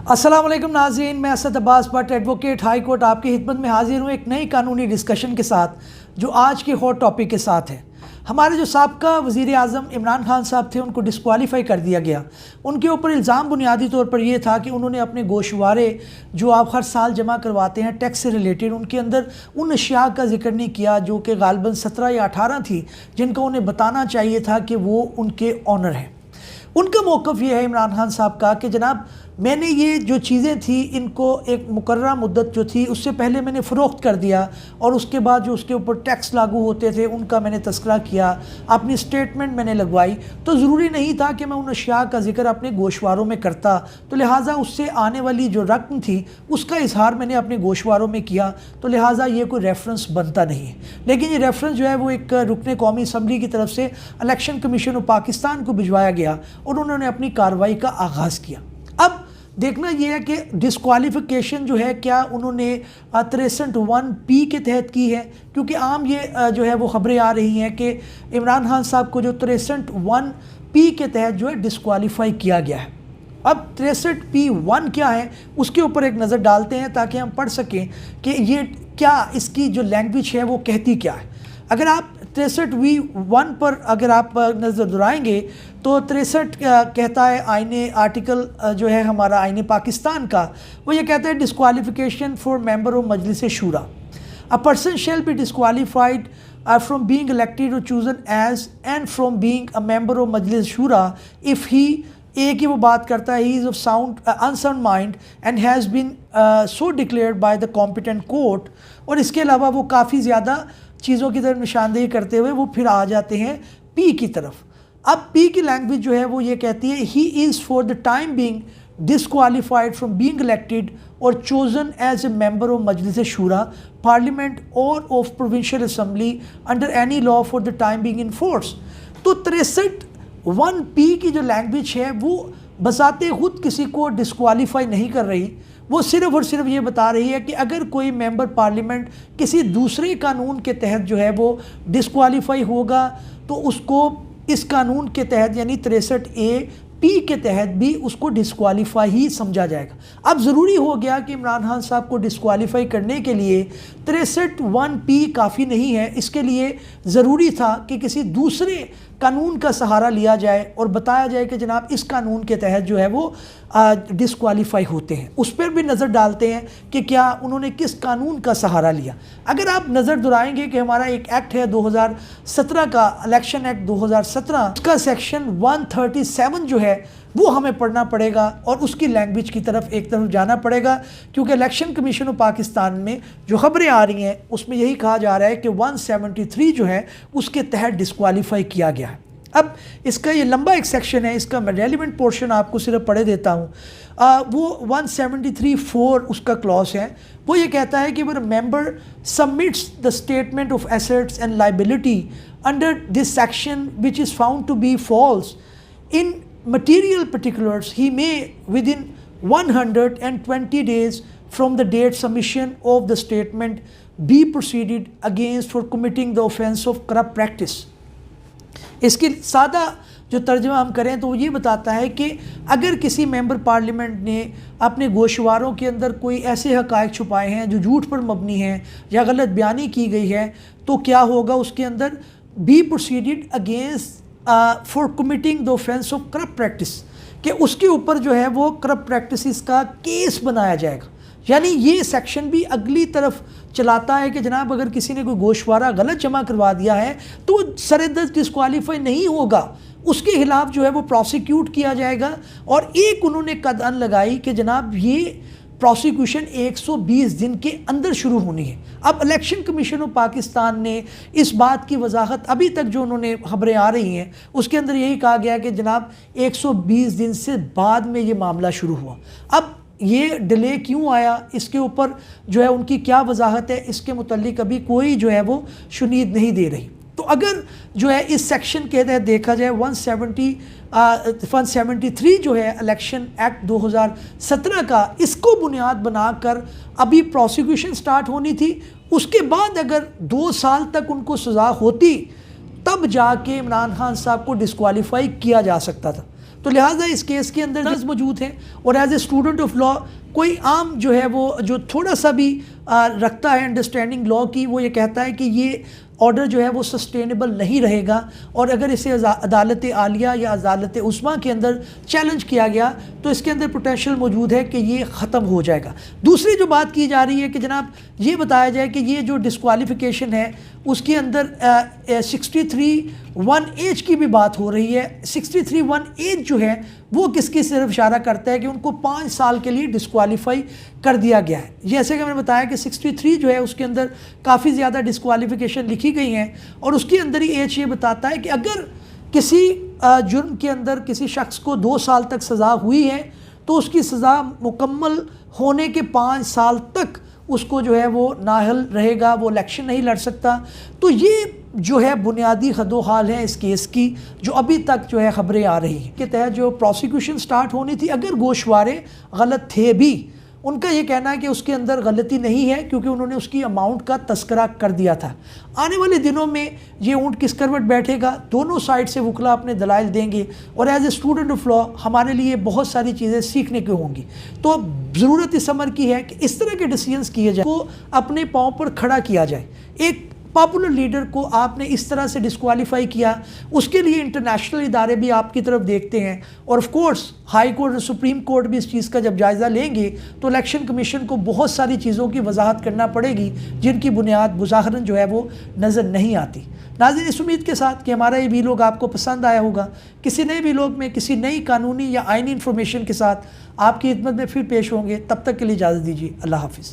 अस्सलाम वालेकुम नाज़रीन, मैं Asad Abbas Bhatt advocate high court आपकी खिदमत में हाजिर हूँ एक नई कानूनी डिस्कशन के साथ जो आज के हॉट टॉपिक के साथ है। हमारे जो साबका वज़ीर आज़म इमरान खान साहब थे उनको डिस्क्वालीफाई कर दिया गया। उनके ऊपर इल्ज़ाम बुनियादी तौर पर यह था कि उन्होंने अपने गोशवारे जो आप हर साल जमा करवाते हैं टैक्स से रिलेटेड, उनके अंदर उन अशिया का जिक्र नहीं किया जो कि गालिबन 17 या 18 थी जिनका उन्हें बताना चाहिए था कि वो उनके ऑनर हैं। उनका मौक़िफ़ ये है इमरान खान साहब का कि जनाब मैंने ये जो चीज़ें थी इनको एक मुकर्ररा मुद्दत जो थी उससे पहले मैंने फ़रोख्त कर दिया और उसके बाद जो उसके ऊपर टैक्स लागू होते थे उनका मैंने तस्करा किया, अपनी स्टेटमेंट मैंने लगवाई। तो ज़रूरी नहीं था कि मैं उन अशिया का जिक्र अपने गोशवारों में करता, तो लिहाजा उससे आने वाली जो रकम थी उसका इजहार मैंने अपने गोशवारों में किया, तो लिहाजा ये कोई रेफरेंस बनता नहीं है। लेकिन ये रेफरेंस जो है वो एक रुकने कौमी असम्बली की तरफ से इलेक्शन कमीशन ऑफ पाकिस्तान को भिजवाया गया और उन्होंने अपनी कार्रवाई का आगाज़ किया। अब देखना यह है कि डिस्क्वालिफिकेशन जो है क्या उन्होंने 63(1)P के तहत की है, क्योंकि आम ये जो है वो ख़बरें आ रही हैं कि इमरान खान साहब को जो 63(1)P के तहत जो है डिस्क्वालीफाई किया गया है। अब 63P1 क्या है उसके ऊपर एक नज़र डालते हैं ताकि हम पढ़ सकें कि ये क्या इसकी जो लैंग्वेज है वो कहती क्या है। अगर आप 63V1 पर अगर आप नज़र दुराएंगे तो 63 कहता है आईने आर्टिकल जो है हमारा आईने पाकिस्तान का, वो ये कहता है disqualification for member of Majlis Shura, a person shall be disqualified from being elected और chosen as and from being a member of Majlis Shura if he एक ही वो बात करता है he is of sound unsound mind and has been so declared by the competent court. और इसके अलावा वो काफ़ी ज़्यादा चीज़ों की तरफ निशानदेही करते हुए वो फिर आ जाते हैं पी की तरफ। अब पी की लैंग्वेज जो है वो ये कहती है he is for the time being disqualified from being elected और chosen as a member of Majlis Shura parliament और of provincial assembly under any law for the time being in force. तो 63(1)P की जो लैंग्वेज है वो बसाते खुद किसी को डिस्क्वालीफाई नहीं कर रही, वो सिर्फ़ और सिर्फ ये बता रही है कि अगर कोई मेंबर पार्लियामेंट किसी दूसरे कानून के तहत जो है वो डिस्क्वालीफाई होगा तो उसको इस कानून के तहत यानी 63A(P) के तहत भी उसको डिस्क्वालीफाई ही समझा जाएगा। अब ज़रूरी हो गया कि इमरान खान साहब को डिस्क्वालीफाई करने के लिए 63(1)P काफ़ी नहीं है, इसके लिए ज़रूरी था कि किसी दूसरे कानून का सहारा लिया जाए और बताया जाए कि जनाब इस कानून के तहत जो है वो डिस्क्वालीफाई होते हैं। उस पर भी नज़र डालते हैं कि क्या उन्होंने किस कानून का सहारा लिया। अगर आप नज़र दुराएंगे कि हमारा एक एक्ट है 2017 का, इलेक्शन एक्ट 2017, उसका सेक्शन 137 जो है वो हमें पढ़ना पड़ेगा और उसकी लैंग्वेज की तरफ एक तरफ जाना पड़ेगा, क्योंकि इलेक्शन कमीशन ऑफ पाकिस्तान में जो खबरें आ रही हैं उसमें यही कहा जा रहा है कि 173 जो है उसके तहत डिस्क्वालीफाई किया गया है। अब इसका ये लंबा एक सेक्शन है, इसका मैं रेलिवेंट पोर्शन आपको सिर्फ पढ़े देता हूँ। वो 173(4) उसका क्लॉज है, वो ये कहता है कि where member submits the statement of assets and liability under this section which is found to be false in material particulars he may within 120 days from the date submission of the statement be proceeded against for committing the offence of corrupt practice। इसकी सादा जो तर्जमा हम करें तो वो ये बताता है कि अगर किसी मेंबर पार्लियामेंट ने अपने गोशवारों के अंदर कोई ऐसे हक़ाइक़ छुपाए हैं जो झूठ पर मबनी हैं या गलत बयानी की गई है तो क्या होगा, उसके अंदर be proceeded against for committing the offence of corrupt practice, कि उसके ऊपर जो है वो करप्ट प्रैक्टिस का केस बनाया जाएगा। यानी ये सेक्शन भी अगली तरफ चलाता है कि जनाब अगर किसी ने कोई गोशवारा गलत जमा करवा दिया है तो वो सरेदस्त डिस्क्वालीफाई नहीं होगा, उसके खिलाफ जो है वो प्रोसिक्यूट किया जाएगा। और एक उन्होंने कदम लगाई कि जनाब ये प्रोसिक्यूशन 120 दिन के अंदर शुरू होनी है। अब इलेक्शन कमीशन ऑफ पाकिस्तान ने इस बात की वजाहत अभी तक जो उन्होंने खबरें आ रही हैं उसके अंदर यही कहा गया कि जनाब 120 दिन से बाद में ये मामला शुरू हुआ। अब ये डिले क्यों आया, इसके ऊपर जो है उनकी क्या वजाहत है, इसके मुतल्लिक अभी कोई जो है वो शुनीद नहीं दे रही। तो अगर जो है इस सेक्शन के तहत देखा जाए 173 जो है इलेक्शन एक्ट 2017 का, इसको बुनियाद बनाकर अभी प्रोसिक्यूशन स्टार्ट होनी थी। उसके बाद अगर 2 साल तक उनको सज़ा होती तब जाके इमरान खान साहब को डिस्क्वालीफाई किया जा सकता था। तो लिहाजा इस केस के अंदर मौजूद है और as a student of law कोई आम जो है वो जो थोड़ा सा भी रखता है अंडरस्टैंडिंग लॉ की, वो ये कहता है कि ये ऑर्डर जो है वो सस्टेनेबल नहीं रहेगा और अगर इसे अदालत आलिया या अदालत उस्मा के अंदर चैलेंज किया गया तो इसके अंदर पोटेंशियल मौजूद है कि ये ख़त्म हो जाएगा। दूसरी जो बात की जा रही है कि जनाब ये बताया जाए कि ये जो डिस्क्वालिफिकेशन है उसके अंदर 63(1)(h की भी बात हो रही है। 63(1)(h जो है वो किसकी सिर्फ इशारा करता है कि उनको 5 साल के लिए डिस्क्वालीफाई कर दिया गया है। जैसे कि मैंने बताया कि 63 जो है उसके अंदर काफ़ी ज़्यादा डिस्क्वालिफिकेशन लिखी गई हैं और उसके अंदर ही एच ये बताता है कि अगर किसी जुर्म के अंदर किसी शख्स को 2 साल तक सज़ा हुई है तो उसकी सज़ा मुकम्मल होने के 5 साल तक उसको जो है वो नाअहल रहेगा, वो इलेक्शन नहीं लड़ सकता। तो ये जो है बुनियादी हदो हाल है इस केस की जो अभी तक जो है ख़बरें आ रही हैं के तहत जो प्रोसिक्यूशन स्टार्ट होनी थी, अगर गोशवारे गलत थे भी, उनका ये कहना है कि उसके अंदर गलती नहीं है क्योंकि उन्होंने उसकी अमाउंट का तस्करा कर दिया था। आने वाले दिनों में ये ऊँट किस करवट बैठेगा, दोनों साइड से वकला अपने दलाइल देंगे और as a student of law हमारे लिए बहुत सारी चीज़ें सीखने की होंगी। तो ज़रूरत इस अमर की है कि इस तरह के डिसीजंस किए जाए, को अपने पाँव पर खड़ा किया जाए। एक पॉपुलर लीडर को आपने इस तरह से डिस्क्वालीफाई किया, उसके लिए इंटरनेशनल इदारे भी आपकी तरफ देखते हैं और ऑफ कोर्स हाई कोर्ट और सुप्रीम कोर्ट भी इस चीज़ का जब जायज़ा लेंगे तो इलेक्शन कमीशन को बहुत सारी चीज़ों की वजाहत करना पड़ेगी जिनकी बुनियाद मुज़ाहरन जो है वो नज़र नहीं आती। नाज़रीन, इस उम्मीद के साथ कि हमारा ये वीलॉग आपको पसंद आया होगा, किसी नए वीलॉग में किसी नई कानूनी या आइनी इन्फॉर्मेशन के साथ आपकी खिदमत में फिर पेश होंगे। तब तक के लिए इजाज़त दीजिए। अल्लाह हाफिज़।